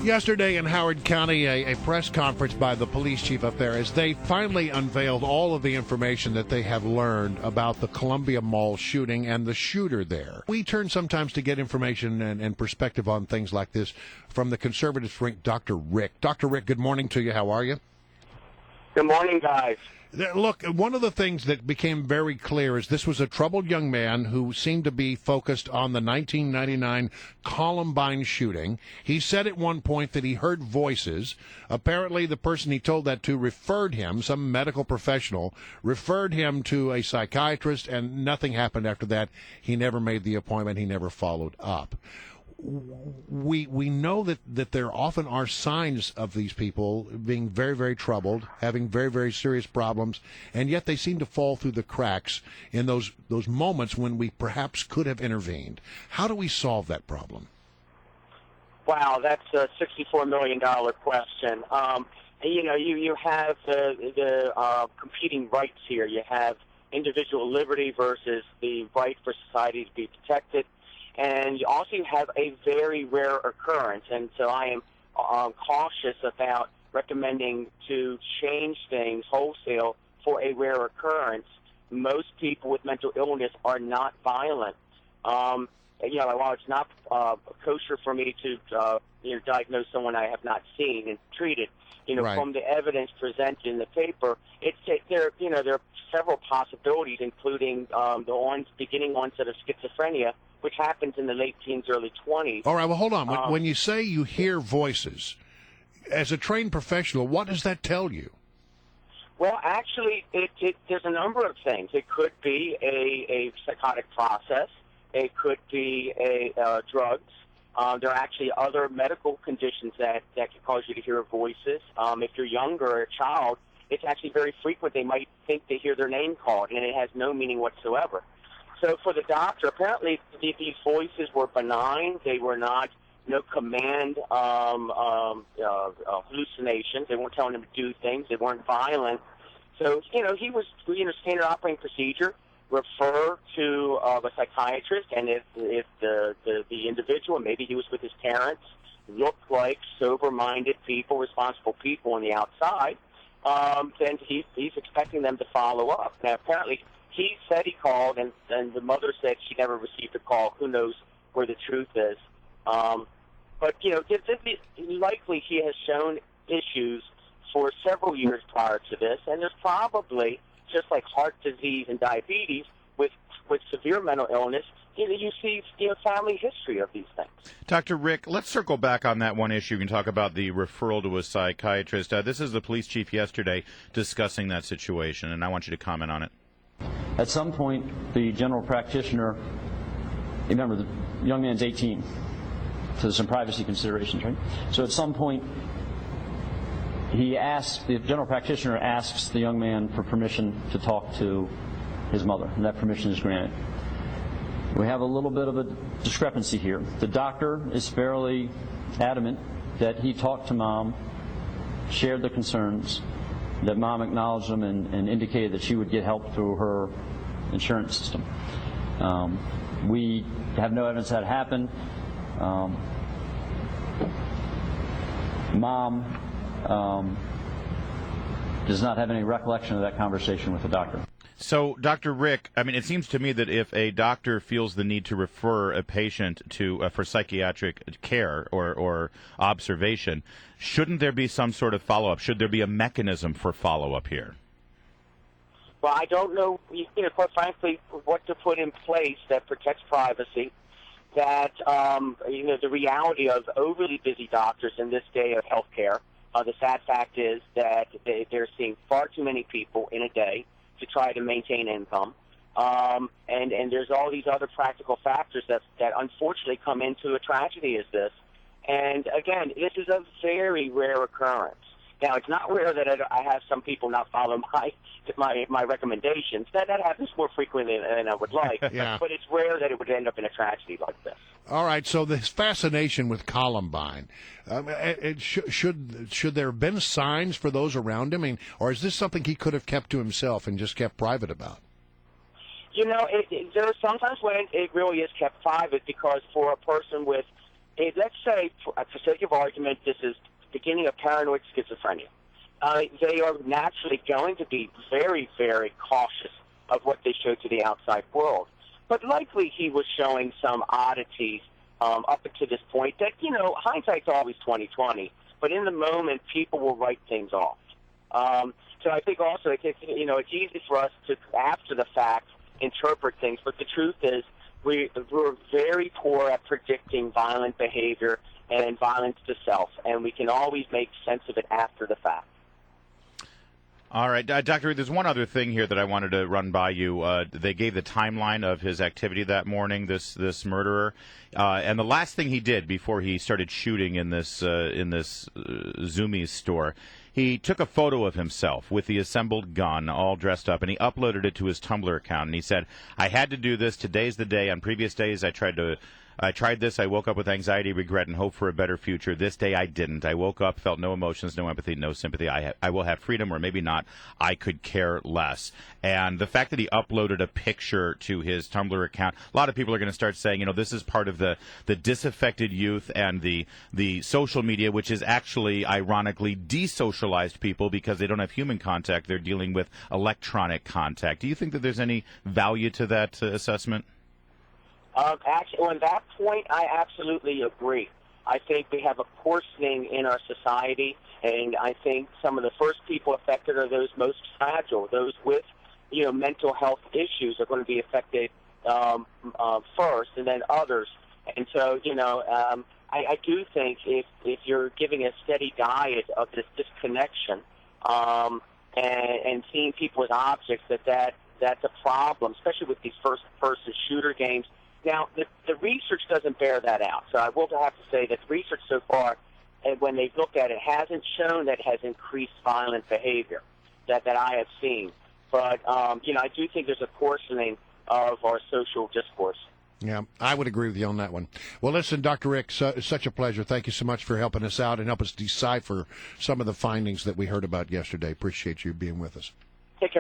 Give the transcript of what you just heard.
Yesterday in Howard County, a press conference by the police chief up there as they finally unveiled all of the information that they have learned about the Columbia Mall shooting and the shooter there. We turn sometimes to get information and perspective on things like this from the conservative shrink, Dr. Rick. Dr. Rick, good morning to you. How are you? Good morning, guys. Look, one of the things that became very clear is this was a troubled young man who seemed to be focused on the 1999 Columbine shooting. He said at one point that he heard voices. Apparently, the person he told that to referred him, some medical professional, referred him to a psychiatrist, and nothing happened after that. He never made the appointment. He never followed up. We know that there often are signs of these people being very, very troubled, having very, very serious problems, and yet they seem to fall through the cracks in those moments when we perhaps could have intervened. How do we solve that problem? Wow, that's a $64 million question. You have the competing rights here. You have individual liberty versus the right for society to be protected. And you also have a very rare occurrence, and so I am cautious about recommending to change things wholesale for a rare occurrence. Most people with mental illness are not violent. While it's not kosher for me to diagnose someone I have not seen and treated, Right. From the evidence presented in the paper, there are several possibilities, including the beginning onset of schizophrenia, which happens in the late teens, early 20s. All right, well, hold on. When you say you hear voices, as a trained professional, what does that tell you? Well, actually, there's a number of things. It could be a psychotic process. It could be drugs. There are actually other medical conditions that can cause you to hear voices. If you're younger or a child, it's actually very frequent. They might think they hear their name called, and it has no meaning whatsoever. So for the doctor, apparently these voices were benign. They were not no command hallucinations. They weren't telling him to do things. They weren't violent. So, he was, standard operating procedure, refer to a psychiatrist, and if the individual, maybe he was with his parents, looked like sober-minded people, responsible people on the outside, then he's expecting them to follow up. Now, apparently, he said he called, and the mother said she never received a call. Who knows where the truth is? But likely he has shown issues for several years prior to this, and there's probably, just like heart disease and diabetes, with severe mental illness, you see family history of these things. Dr. Rick, let's circle back on that one issue. You can talk about the referral to a psychiatrist. This is the police chief yesterday discussing that situation, and I want you to comment on it. At some point, the general practitioner, remember, the young man's 18, so there's some privacy considerations, right? So at some point, the general practitioner asks the young man for permission to talk to his mother, and that permission is granted. We have a little bit of a discrepancy here. The doctor is fairly adamant that he talked to Mom, shared the concerns, that Mom acknowledged them and indicated that she would get help through her insurance system. We have no evidence that happened. Mom does not have any recollection of that conversation with the doctor. So, Dr. Rick, it seems to me that if a doctor feels the need to refer a patient to for psychiatric care or observation, shouldn't there be some sort of follow-up? Should there be a mechanism for follow-up here? Well, I don't know, quite frankly, what to put in place that protects privacy, that, the reality of overly busy doctors in this day of healthcare. The sad fact is that they're seeing far too many people in a day to try to maintain income. And there's all these other practical factors that unfortunately come into a tragedy as this. And again, this is a very rare occurrence. Now, it's not rare that I have some people not follow my recommendations. That happens more frequently than I would like. Yeah. But it's rare that it would end up in a tragedy like this. All right, so this fascination with Columbine, should there have been signs for those around him? Or is this something he could have kept to himself and just kept private about? There are sometimes when it really is kept private, because for a person with let's say, for sake of argument, this is the beginning of paranoid schizophrenia. They are naturally going to be very, very cautious of what they show to the outside world. But likely he was showing some oddities up to this point that, hindsight's always 20/20. But in the moment, people will write things off. So I think also it's easy for us to, after the fact, interpret things. But the truth is we're very poor at predicting violent behavior and violence to self, and we can always make sense of it after the fact. All right, Dr. Reed, there's one other thing here that I wanted to run by you. They gave the timeline of his activity that morning, this murderer, and the last thing he did before he started shooting in this Zumiez store, he took a photo of himself with the assembled gun, all dressed up, and he uploaded it to his Tumblr account. And he said, "I had to do this. Today's the day. On previous days, I tried this. I woke up with anxiety, regret, and hope for a better future. This day I didn't. I woke up, felt no emotions, no empathy, no sympathy. I will have freedom, or maybe not. I could care less." And the fact that he uploaded a picture to his Tumblr account, a lot of people are going to start saying, this is part of the disaffected youth and the social media, which is actually, ironically, desocialized people because they don't have human contact. They're dealing with electronic contact. Do you think that there's any value to that assessment? Actually, on that point, I absolutely agree. I think we have a coarsening in our society, and I think some of the first people affected are those most fragile. Those with, mental health issues are going to be affected first, and then others. And so, I do think if you're giving a steady diet of this disconnection and seeing people as objects, that's a problem, especially with these first-person shooter games. Now, the research doesn't bear that out. So I will have to say that the research so far, when they've looked at it, hasn't shown that it has increased violent behavior that I have seen. But, I do think there's a coarsening of our social discourse. Yeah, I would agree with you on that one. Well, listen, Dr. Rick, it's such a pleasure. Thank you so much for helping us out and help us decipher some of the findings that we heard about yesterday. Appreciate you being with us.